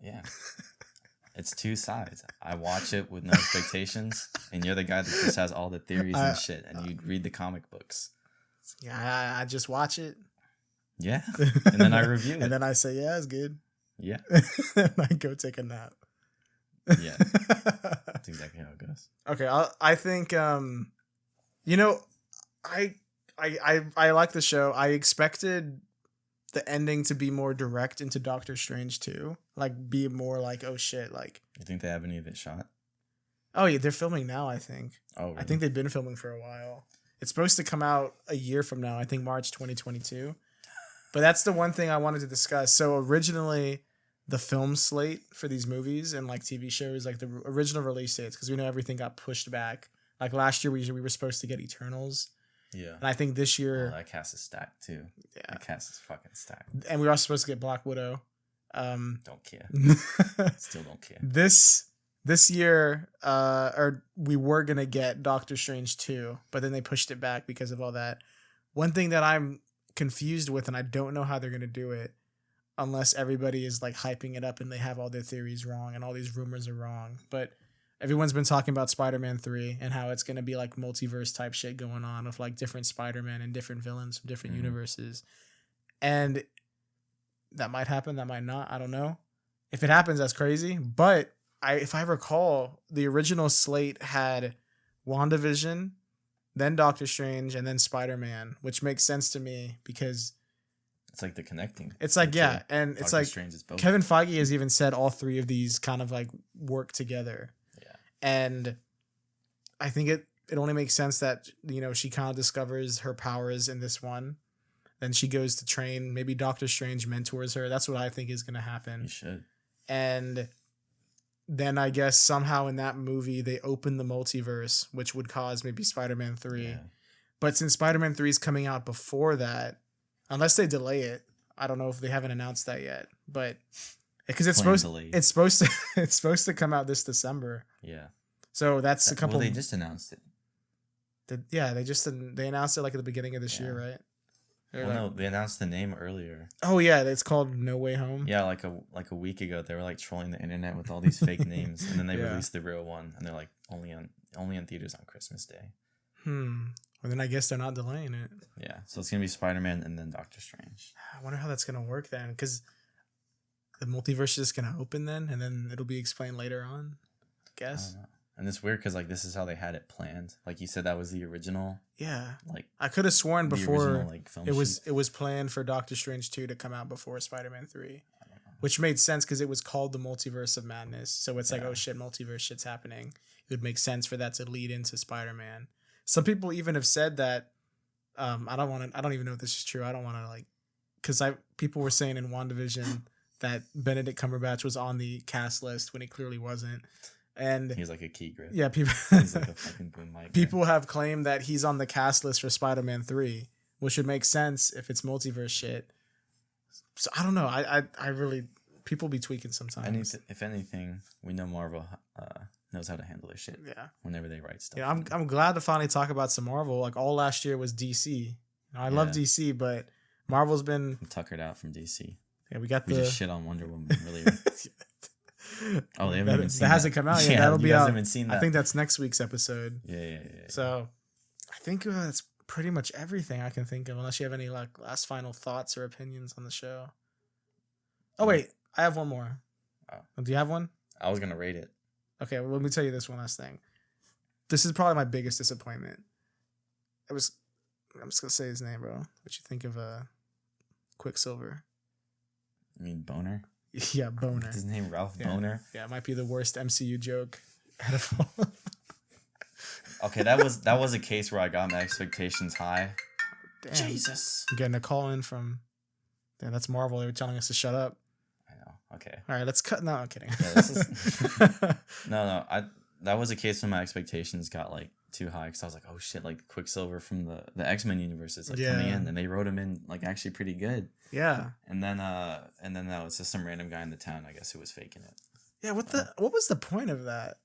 Speaker 1: Yeah. It's 2 sides. I watch it with no expectations. And you're the guy that just has all the theories and shit. And you read the comic books.
Speaker 2: Yeah, I just watch it.
Speaker 1: Yeah. And then I review it.
Speaker 2: And then I say, yeah, it's good.
Speaker 1: Yeah.
Speaker 2: And I go take a nap.
Speaker 1: Yeah. That's exactly how it goes.
Speaker 2: Okay, I think I like the show. I expected the ending to be more direct into Doctor Strange 2. Like, be more like, oh shit, like.
Speaker 1: You think they have any of it shot?
Speaker 2: Oh yeah, they're filming now, I think.
Speaker 1: Oh, really?
Speaker 2: I think they've been filming for a while. It's supposed to come out a year from now, I think March 2022. But that's the one thing I wanted to discuss. So originally, the film slate for these movies and like TV shows, like the original release dates, because we know everything got pushed back. Like last year, we were supposed to get Eternals.
Speaker 1: Yeah.
Speaker 2: And I think this year...
Speaker 1: Oh, that cast is stacked too. Yeah. That cast is fucking stacked.
Speaker 2: And we were also supposed to get Black Widow.
Speaker 1: Don't care. Still don't care.
Speaker 2: This this year, or we were gonna get Doctor Strange 2, but then they pushed it back because of all that. One thing that I'm confused with, and I don't know how they're gonna do it, unless everybody is like hyping it up and they have all their theories wrong and all these rumors are wrong. But everyone's been talking about Spider-Man 3 and how it's gonna be like multiverse type shit going on with like different Spider-Man and different villains from different universes, and that might happen, that might not. I don't know. If it happens, that's crazy. But if I recall, the original slate had WandaVision, then Doctor Strange, and then Spider-Man, which makes sense to me because
Speaker 1: it's like the connecting.
Speaker 2: It's like, yeah, and it's like Kevin Feige has even said all three of these kind of like work together.
Speaker 1: Yeah.
Speaker 2: And I think it only makes sense that, you know, she kind of discovers her powers in this one. Then she goes to train. Maybe Doctor Strange mentors her. That's what I think is going to happen.
Speaker 1: He should.
Speaker 2: And then I guess somehow in that movie they open the multiverse, which would cause maybe Spider-Man 3. Yeah. But since Spider-Man 3 is coming out before that, unless they delay it, I don't know if they haven't announced that yet. But because it's supposed to come out this December.
Speaker 1: Yeah.
Speaker 2: So that's a couple.
Speaker 1: Well, they just announced it.
Speaker 2: They announced it like at the beginning of this year, right?
Speaker 1: Well, no, they announced the name earlier.
Speaker 2: Oh yeah, it's called No Way Home.
Speaker 1: Yeah, like a week ago, they were like trolling the internet with all these fake names, and then they released the real one, and they're like only in theaters on Christmas Day.
Speaker 2: Well, then I guess they're not delaying it.
Speaker 1: Yeah, so it's gonna be Spider-Man and then Doctor Strange.
Speaker 2: I wonder how that's gonna work then, because the multiverse is just gonna open then, and then it'll be explained later on. I guess.
Speaker 1: I don't know. And it's weird because like this is how they had it planned. Like you said, that was the original.
Speaker 2: Yeah.
Speaker 1: Like
Speaker 2: I could have sworn before
Speaker 1: original, like, film
Speaker 2: it was planned for Doctor Strange 2 to come out before Spider-Man 3, which made sense because it was called the Multiverse of Madness. So it's like, oh shit, multiverse shit's happening. It would make sense for that to lead into Spider-Man. Some people even have said that. I don't even know if this is true. I don't want to like, because people were saying in WandaVision that Benedict Cumberbatch was on the cast list when he clearly wasn't. And
Speaker 1: he's like a key grip.
Speaker 2: Yeah, people.
Speaker 1: He's like a fucking boom mic.
Speaker 2: People have claimed that he's on the cast list for Spider-Man 3, which would make sense if it's multiverse shit. So I don't know. I really, people be tweaking sometimes.
Speaker 1: If anything, we know Marvel knows how to handle their shit.
Speaker 2: Yeah.
Speaker 1: Whenever they write stuff.
Speaker 2: Yeah, I'm glad to finally talk about some Marvel. Like all last year was DC. I love DC, but Marvel's been
Speaker 1: tuckered out from DC.
Speaker 2: Yeah, we got
Speaker 1: we just shit on Wonder Woman really. Oh, they haven't even seen
Speaker 2: that. Hasn't come out yet.
Speaker 1: Yeah,
Speaker 2: that'll be out.
Speaker 1: Seen that.
Speaker 2: I think that's next week's episode.
Speaker 1: Yeah.
Speaker 2: So, I think that's pretty much everything I can think of. Unless you have any like last final thoughts or opinions on the show. Oh wait, I have one more. Oh. Do you have one?
Speaker 1: I was gonna rate it.
Speaker 2: Okay, well, let me tell you this one last thing. This is probably my biggest disappointment. I'm just gonna say his name, bro. What you think of Quicksilver?
Speaker 1: You mean Boner?
Speaker 2: Yeah, Boner.
Speaker 1: What's his name, Ralph Boner?
Speaker 2: Yeah, it might be the worst MCU joke out of all.
Speaker 1: Okay, that was a case where I got my expectations high.
Speaker 2: Damn.
Speaker 1: Jesus.
Speaker 2: I'm getting a call in from... Damn, that's Marvel. They were telling us to shut up.
Speaker 1: I know. Okay.
Speaker 2: All right, let's cut... No, I'm kidding.
Speaker 1: Yeah, this is... No. That was a case when my expectations got like too high because I was like, oh shit, like Quicksilver from the X-Men universe is like coming in, and they wrote him in like actually pretty good.
Speaker 2: Yeah.
Speaker 1: And then that was just some random guy in the town, I guess, who was faking it.
Speaker 2: Yeah, what was the point of that?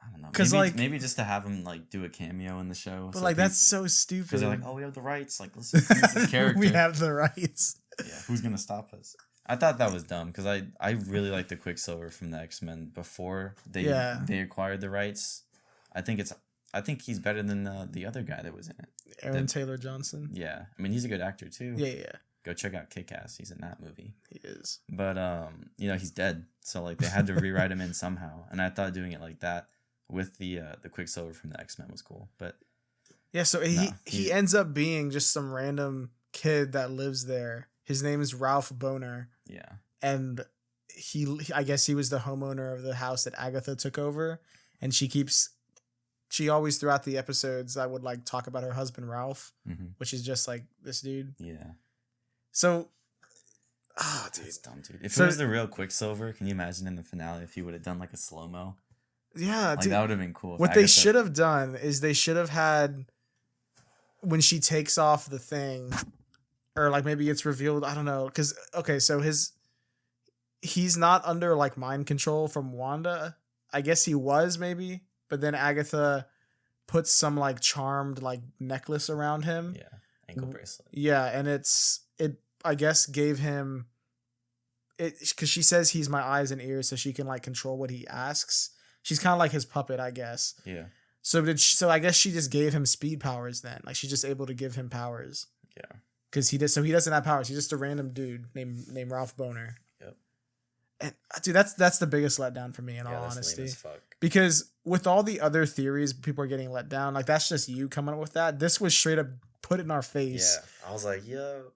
Speaker 1: I don't know. Because maybe just to have him like do a cameo in the show.
Speaker 2: But so like that's so stupid.
Speaker 1: Because they're like, oh, we have the rights. Like, let's just use this character.
Speaker 2: We have the rights.
Speaker 1: Yeah, who's gonna stop us? I thought that was dumb because I really liked the Quicksilver from the X-Men before they acquired the rights. I think he's better than the other guy that was in it.
Speaker 2: Aaron Taylor Johnson.
Speaker 1: Yeah, I mean he's a good actor too.
Speaker 2: Yeah.
Speaker 1: Go check out Kick-Ass. He's in that movie.
Speaker 2: He is.
Speaker 1: But he's dead, so like they had to rewrite him in somehow, and I thought doing it like that with the Quicksilver from the X-Men was cool. But
Speaker 2: yeah, so he ends up being just some random kid that lives there. His name is Ralph Boner.
Speaker 1: Yeah.
Speaker 2: And I guess he was the homeowner of the house that Agatha took over. And she always throughout the episodes, I would like talk about her husband, Ralph, which is just like this dude.
Speaker 1: Yeah.
Speaker 2: So,
Speaker 1: dude. That's dumb, dude. If it was the real Quicksilver, can you imagine in the finale if he would have done like a slow-mo?
Speaker 2: Yeah,
Speaker 1: like, dude. That would have been cool.
Speaker 2: What they should have done is they should have had, when she takes off the thing, or like maybe it's revealed, I don't know, because okay, so he's not under like mind control from Wanda. I guess he was maybe, but then Agatha puts some like charmed like necklace around him.
Speaker 1: Yeah, ankle bracelet.
Speaker 2: Yeah, and it I guess gave him it because she says he's my eyes and ears, so she can like control what he asks. She's kind of like his puppet, I guess.
Speaker 1: Yeah.
Speaker 2: So I guess she just gave him speed powers then. Like she's just able to give him powers.
Speaker 1: Yeah.
Speaker 2: Because he doesn't have powers. He's just a random dude named Ralph Boner.
Speaker 1: Yep.
Speaker 2: And dude, that's the biggest letdown for me in all honesty.
Speaker 1: Lame as fuck.
Speaker 2: Because with all the other theories, people are getting let down. Like that's just you coming up with that. This was straight up put in our face.
Speaker 1: Yeah. I was like, yo,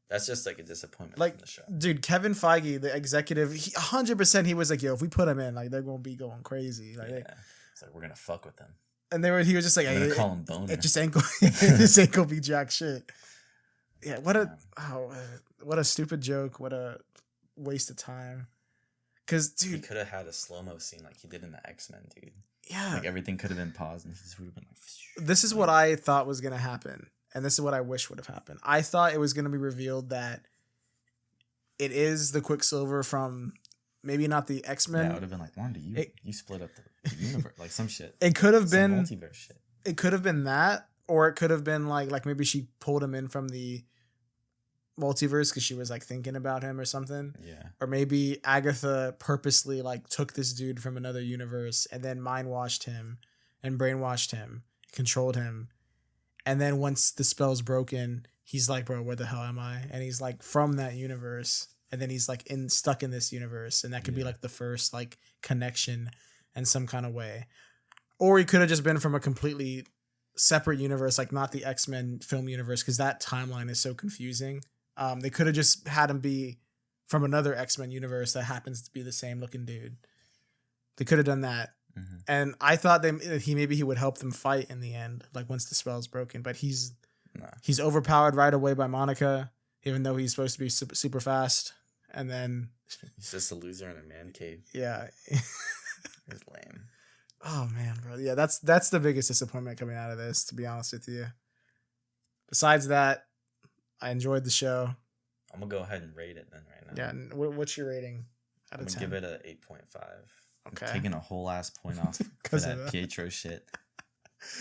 Speaker 1: that's just like a disappointment
Speaker 2: like
Speaker 1: from the show.
Speaker 2: Dude, Kevin Feige, the executive, 100% he was like, yo, if we put him in, like they're gonna be going crazy. Like
Speaker 1: it's like we're gonna fuck with them.
Speaker 2: And he was just like,
Speaker 1: I'm gonna call him Boner.
Speaker 2: It just ain't gonna be jack shit. Yeah, what a stupid joke. What a waste of time. Cause dude,
Speaker 1: he could have had a slow-mo scene like he did in the X-Men, dude.
Speaker 2: Yeah.
Speaker 1: Like everything could have been paused and he just would have been like,
Speaker 2: this is what I thought was gonna happen. And this is what I wish would have happened. I thought it was gonna be revealed that it is the Quicksilver from maybe not the X-Men.
Speaker 1: Yeah, it would have been like, Wanda, you split up the universe, like some shit.
Speaker 2: It could have been
Speaker 1: multiverse shit.
Speaker 2: It could have been that, or it could have been like maybe she pulled him in from the multiverse because she was like thinking about him or something.
Speaker 1: Yeah.
Speaker 2: Or maybe Agatha purposely like took this dude from another universe and then mind washed him and brainwashed him, controlled him. And then once the spell's broken, he's like, bro, where the hell am I? And he's like from that universe. And then he's like stuck in this universe. And that could be like the first like connection in some kind of way. Or he could have just been from a completely separate universe, like not the X-Men film universe, because that timeline is so confusing. They could have just had him be from another X-Men universe that happens to be the same looking dude. They could have done that. Mm-hmm. And I thought he would help them fight in the end, like once the spell's broken. But he's overpowered right away by Monica, even though he's supposed to be super fast. And then
Speaker 1: he's just a loser in a man cave.
Speaker 2: Yeah.
Speaker 1: It's lame.
Speaker 2: Oh man, bro. Yeah, that's the biggest disappointment coming out of this, to be honest with you. Besides that, I enjoyed the show.
Speaker 1: I'm gonna go ahead and rate it then right now.
Speaker 2: Yeah, what's your rating
Speaker 1: out of 10? I'm gonna give it a 8.5.
Speaker 2: Okay.
Speaker 1: I'm taking a whole ass point off for that Pietro shit.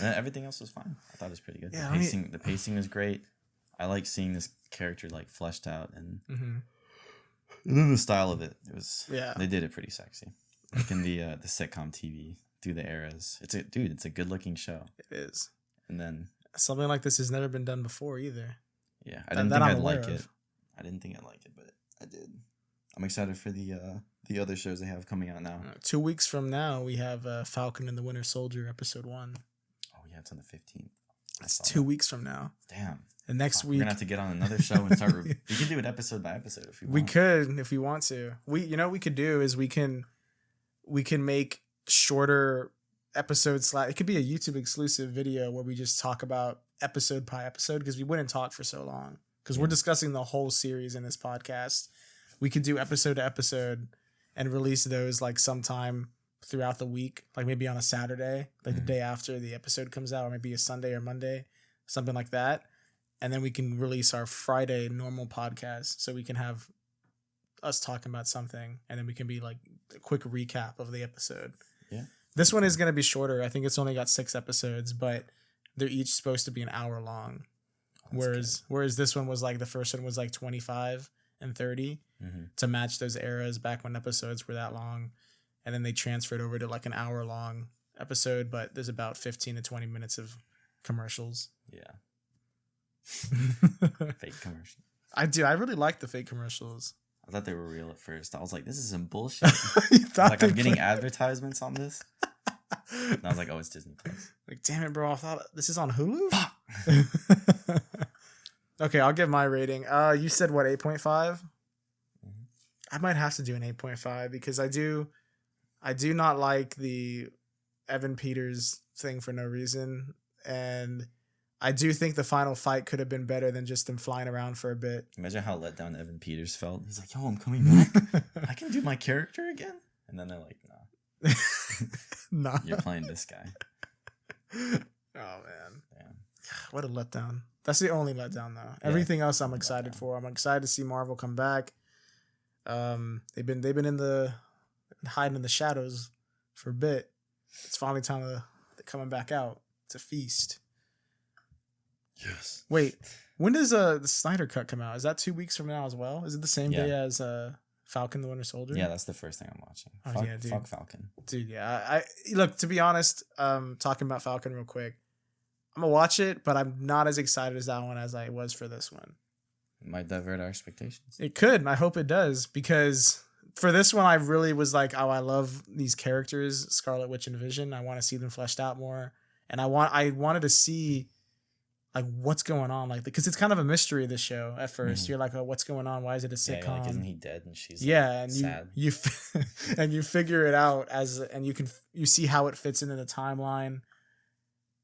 Speaker 1: And everything else was fine. I thought it was pretty good. Yeah, the pacing was great. I like seeing this character like fleshed out and then the style of it. It was they did it pretty sexy. Like in the sitcom TV through the eras. It's a good looking show. It is. And then
Speaker 2: something like this has never been done before either.
Speaker 1: Yeah, I didn't think I'd like it. I didn't think I'd like it, but I did. I'm excited for the other shows they have coming out now.
Speaker 2: 2 weeks from now, we have Falcon and the Winter Soldier episode 1.
Speaker 1: Oh yeah, it's on the 15th.
Speaker 2: It's 2 weeks from now.
Speaker 1: Damn.
Speaker 2: And next week
Speaker 1: we're gonna have to get on another show and start. We can do it episode by episode if we want.
Speaker 2: We could if we want to. What we could do is we can make shorter episodes. It could be a YouTube exclusive video where we just talk about episode by episode because we wouldn't talk for so long because we're discussing the whole series in this podcast. We could do episode to episode and release those like sometime throughout the week, like maybe on a Saturday, like the day after the episode comes out, or maybe a Sunday or Monday, something like that. And then we can release our Friday normal podcast so we can have us talking about something and then we can be like a quick recap of the episode. Yeah. This one is going to be shorter. I think it's only got 6 episodes, but they're each supposed to be an hour long. Whereas this one was like, the first one was like 25 and 30 to match those eras back when episodes were that long. And then they transferred over to like an hour long episode, but there's about 15 to 20 minutes of commercials. Yeah. Fake commercials. I really like the fake commercials.
Speaker 1: I thought they were real at first. I was like, this is some bullshit. I'm getting advertisements on this. And I was like, oh, it's Disney Plus.
Speaker 2: Like, damn it, bro. I thought this is on Hulu? Okay, I'll give my rating. You said what, 8.5? Mm-hmm. I might have to do an 8.5 because I do not like the Evan Peters thing for no reason. And I do think the final fight could have been better than just them flying around for a bit.
Speaker 1: Imagine how let down Evan Peters felt. He's like, yo, I'm coming back. I can do my character again? And then they're like, no.
Speaker 2: Nah.
Speaker 1: You're playing this guy.
Speaker 2: Oh, man. Damn. What a letdown. That's the only letdown, though. Yeah, everything else I'm excited for. I'm excited to see Marvel come back. They've been hiding in the shadows for a bit. It's finally time to coming back out. It's a feast.
Speaker 1: Yes.
Speaker 2: Wait, when does the Snyder Cut come out? Is that 2 weeks from now as well? Is it the same day as Falcon the Winter Soldier?
Speaker 1: Yeah, that's the first thing I'm watching. Fuck Falcon.
Speaker 2: Dude, yeah. I look, to be honest, talking about Falcon real quick, I'm gonna watch it, but I'm not as excited as that one as I was for this one.
Speaker 1: It might divert our expectations.
Speaker 2: It could, and I hope it does, because for this one I really was like, oh, I love these characters, Scarlet Witch and Vision. I want to see them fleshed out more, and I wanted to see like what's going on, like, because it's kind of a mystery, this show at first. Mm-hmm. You're like, oh, what's going on? Why is it a sitcom?
Speaker 1: Yeah, like, isn't he dead? And she's
Speaker 2: and
Speaker 1: sad.
Speaker 2: you and you figure it out and you see how it fits into the timeline.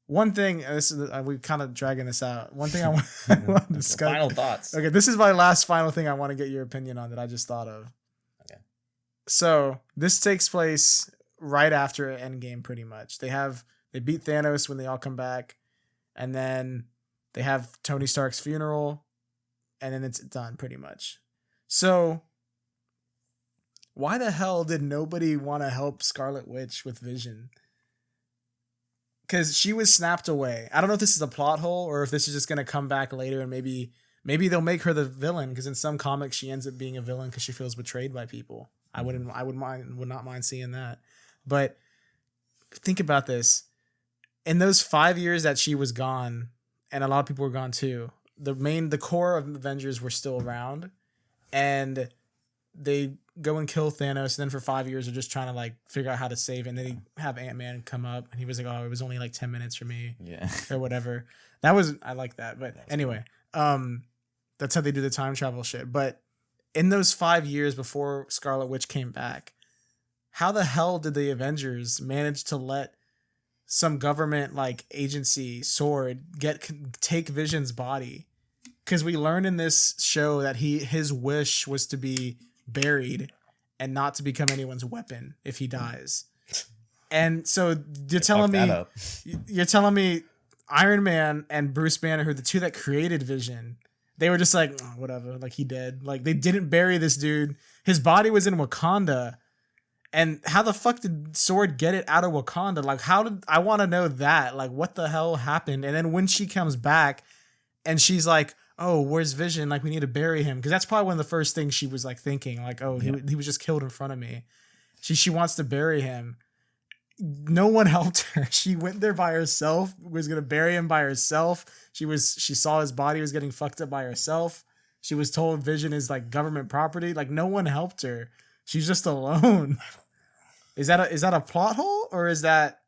Speaker 2: One thing, this is we kind of dragging this out. One thing I want to discuss.
Speaker 1: Final thoughts.
Speaker 2: Okay, this is my last final thing I want to get your opinion on that I just thought of.
Speaker 1: Okay.
Speaker 2: So this takes place right after Endgame, pretty much. They beat Thanos when they all come back, and then they have Tony Stark's funeral, and then it's done pretty much. So why the hell did nobody want to help Scarlet Witch with Vision? Because she was snapped away. I don't know if this is a plot hole or if this is just going to come back later, and maybe they'll make her the villain, because in some comics she ends up being a villain because she feels betrayed by people. I would not mind seeing that. But think about this. In those 5 years that she was gone, and a lot of people were gone too, the core of Avengers were still around, and they go and kill Thanos, and then for 5 years they're just trying to like figure out how to save it. And then they have Ant-Man come up, and he was like, oh, it was only like 10 minutes for me.
Speaker 1: Yeah.
Speaker 2: Or whatever. I like that. But anyway, that's how they do the time travel shit. But in those 5 years before Scarlet Witch came back, how the hell did the Avengers manage to let some government like agency, SWORD, take Vision's body? Because we learned in this show that his wish was to be buried and not to become anyone's weapon if he dies. And so you're telling me Iron Man and Bruce Banner, who are the two that created Vision, they were just like, oh, whatever, like he dead. Like they didn't bury this dude. His body was in Wakanda. And how the fuck did SWORD get it out of Wakanda? Like I want to know that. Like what the hell happened? And then when she comes back and she's like, oh, where's Vision? Like, we need to bury him. Because that's probably one of the first things she was like thinking. Like, oh, he was just killed in front of me. She wants to bury him. No one helped her. She went there by herself, was going to bury him by herself. She saw his body was getting fucked up by herself. She was told Vision is like government property. Like, no one helped her. She's just alone. Is that a plot hole, or is that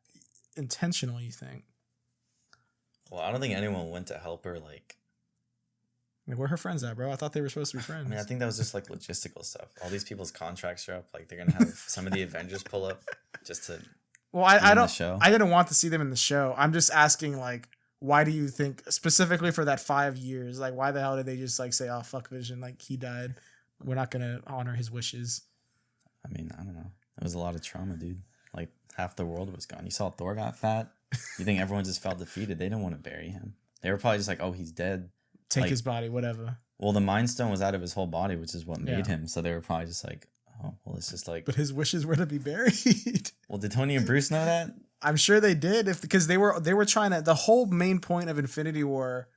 Speaker 2: intentional, you think?
Speaker 1: Well, I don't think anyone went to help her, like,
Speaker 2: where her friends at, bro? I thought they were supposed to be friends.
Speaker 1: I mean, I think that was just like logistical stuff. All these people's contracts are up. Like they're gonna have some of the Avengers pull up just to.
Speaker 2: Well, I didn't want to see them in the show. I'm just asking, like, why do you think specifically for that 5 years? Like, why the hell did they just like say, "Oh, fuck Vision, like he died. We're not gonna honor his wishes."
Speaker 1: I mean, I don't know. It was a lot of trauma, dude. Like half the world was gone. You saw Thor got fat. You think everyone just felt defeated? They didn't want to bury him. They were probably just like, "Oh, he's dead.
Speaker 2: Take his body, whatever."
Speaker 1: Well, the Mind Stone was out of his whole body, which is what made him. So they were probably just like, "Oh, well, it's just like."
Speaker 2: But his wishes were to be buried.
Speaker 1: Well, did Tony and Bruce know that?
Speaker 2: I'm sure they did, because they were trying to. The whole main point of Infinity War,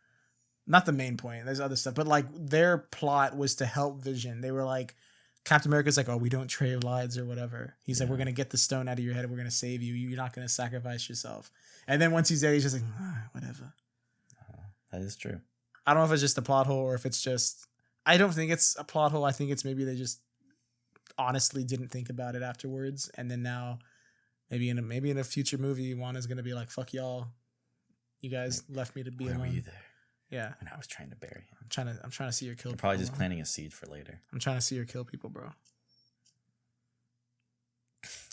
Speaker 2: not the main point. There's other stuff, but like their plot was to help Vision. They were like, Captain America's like, "Oh, we don't trade lives or whatever." He's like, "We're gonna get the stone out of your head. And we're gonna save you. You're not gonna sacrifice yourself." And then once he's there, he's just like, whatever.
Speaker 1: That is true.
Speaker 2: I don't know if it's just a plot hole or if it's just. I don't think it's a plot hole. I think it's maybe they just honestly didn't think about it afterwards, and then now, maybe in a future movie, Wanda's gonna be like, "Fuck y'all, you guys left me to be alone."
Speaker 1: Why were you there?
Speaker 2: Yeah,
Speaker 1: when I was trying to bury him.
Speaker 2: I'm trying to see her kill.
Speaker 1: You're probably just planting a seed for later.
Speaker 2: I'm trying to see her kill people, bro.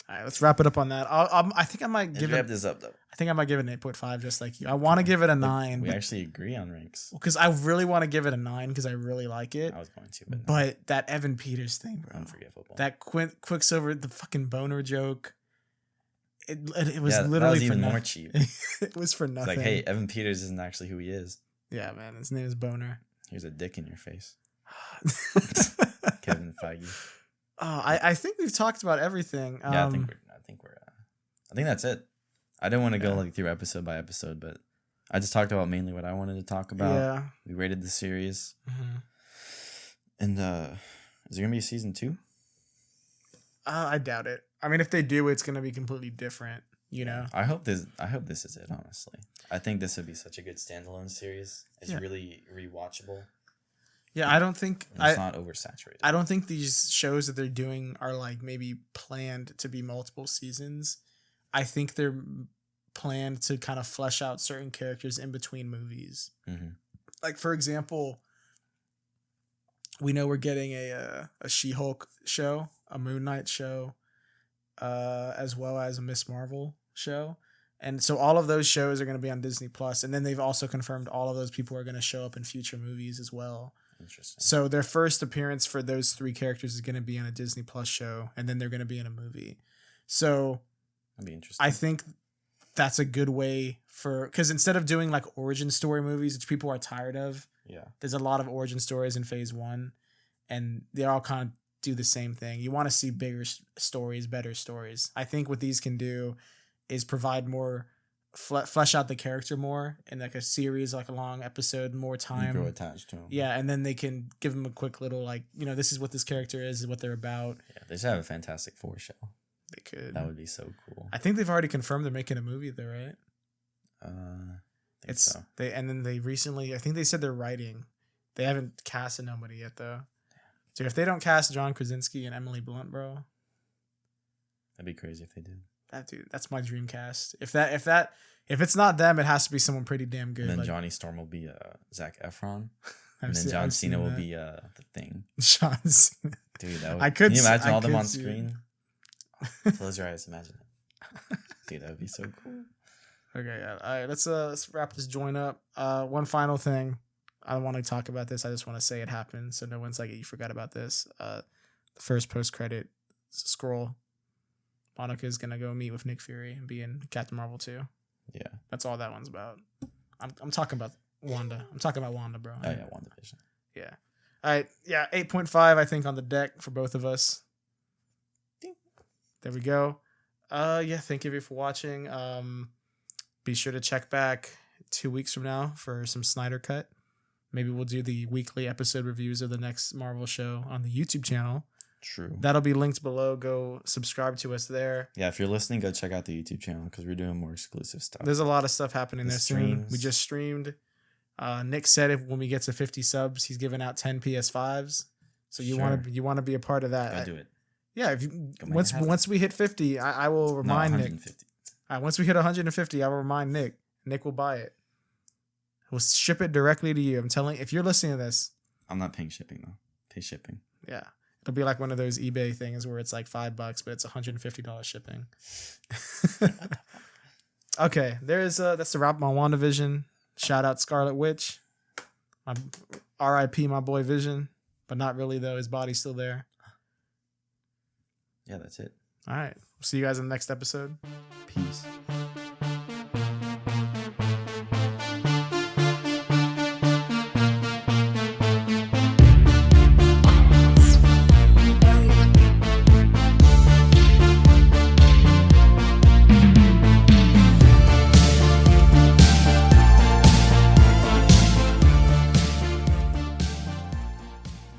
Speaker 2: All right, let's wrap it up on that. I think I might give it.
Speaker 1: Wrap this up though.
Speaker 2: I think I might give it an 8.5, just like you. I want to give it a 9.
Speaker 1: We actually agree on ranks.
Speaker 2: Because I really want to give it a 9 because I really like it.
Speaker 1: I was going to,
Speaker 2: but that Evan Peters thing, bro.
Speaker 1: Unforgivable.
Speaker 2: That Quicksilver, the fucking boner joke. It was literally
Speaker 1: that was even
Speaker 2: for
Speaker 1: more cheap.
Speaker 2: It was for nothing.
Speaker 1: It's like, hey, Evan Peters isn't actually who he is.
Speaker 2: Yeah, man. His name is Boner.
Speaker 1: Here's a dick in your face. Kevin Feige.
Speaker 2: Oh, I think we've talked about everything.
Speaker 1: Yeah, I think we're I think that's it. I didn't want to go like through episode by episode, but I just talked about mainly what I wanted to talk about.
Speaker 2: Yeah.
Speaker 1: We rated the series. And is there gonna be a season 2?
Speaker 2: I doubt it. I mean, if they do, it's gonna be completely different. You know.
Speaker 1: I hope this is it. Honestly, I think this would be such a good standalone series. It's really rewatchable.
Speaker 2: Yeah, I don't think
Speaker 1: it's not oversaturated.
Speaker 2: I don't think these shows that they're doing are like maybe planned to be multiple seasons. I think they're planned to kind of flesh out certain characters in between movies. Like, for example, we know we're getting a She-Hulk show, a Moon Knight show, as well as a Miss Marvel show. And so all of those shows are going to be on Disney Plus. And then they've also confirmed all of those people are going to show up in future movies as well.
Speaker 1: Interesting.
Speaker 2: So their first appearance for those 3 characters is going to be on a Disney Plus show, and then they're going to be in a movie. So
Speaker 1: that'd be interesting.
Speaker 2: I think that's a good way because instead of doing like origin story movies, which people are tired of, there's a lot of origin stories in Phase 1, and they all kind of do the same thing. You want to see bigger stories, better stories. I think what these can do is provide more, flesh out the character more in like a series, like a long episode, more time.
Speaker 1: You grow attached to them.
Speaker 2: Yeah, and then they can give them a quick little like, this is what this character is what they're about.
Speaker 1: Yeah, they should have a Fantastic Four show.
Speaker 2: They could.
Speaker 1: That would be so cool.
Speaker 2: I think they've already confirmed they're making a movie though, right?
Speaker 1: It's so.
Speaker 2: They recently, I think they said they're writing. They haven't casted nobody yet though. So if they don't cast John Krasinski and Emily Blunt, bro,
Speaker 1: that'd be crazy if they did.
Speaker 2: That's my dream cast. If it's not them, it has to be someone pretty damn good.
Speaker 1: And then Johnny Storm will be Zac Efron, and then John Cena will be the Thing.
Speaker 2: John Cena,
Speaker 1: dude, that would. Can you imagine all them on screen? Close your eyes, imagine it. Dude, that would be so cool.
Speaker 2: Okay, all right. Let's wrap this joint up. One final thing. I don't want to talk about this. I just want to say it happened, so no one's like, you forgot about this. The first post-credit scroll. Monica's gonna go meet with Nick Fury and be in Captain Marvel 2.
Speaker 1: Yeah,
Speaker 2: that's all that one's about. I'm talking about Wanda. I'm talking about Wanda, bro.
Speaker 1: Oh yeah, WandaVision.
Speaker 2: Yeah. All right. Yeah, 8.5 I think on the deck for both of us. There we go. Yeah, thank you for watching. Be sure to check back 2 weeks from now for some Snyder Cut. Maybe we'll do the weekly episode reviews of the next Marvel show on the YouTube channel.
Speaker 1: True.
Speaker 2: That'll be linked below. Go subscribe to us there.
Speaker 1: Yeah, if you're listening, go check out the YouTube channel because we're doing more exclusive stuff.
Speaker 2: There's a lot of stuff happening there soon. We just streamed. Nick said when we get to 50 subs, he's giving out 10 PS5s. So you want to be a part of that.
Speaker 1: Gotta do it.
Speaker 2: Yeah, once we hit 50, I will remind Nick. Once we hit 150, I will remind Nick. Nick will buy it. We'll ship it directly to you. I'm telling you, if you're listening to this.
Speaker 1: I'm not paying shipping though. Pay shipping.
Speaker 2: Yeah. It'll be like one of those eBay things where it's like $5, but it's $150 shipping. Okay. That's the wrap on WandaVision. Shout out Scarlet Witch. R.I.P. my boy Vision. But not really though. His body's still there.
Speaker 1: Yeah, that's it.
Speaker 2: All right. See you guys in the next episode.
Speaker 1: Peace.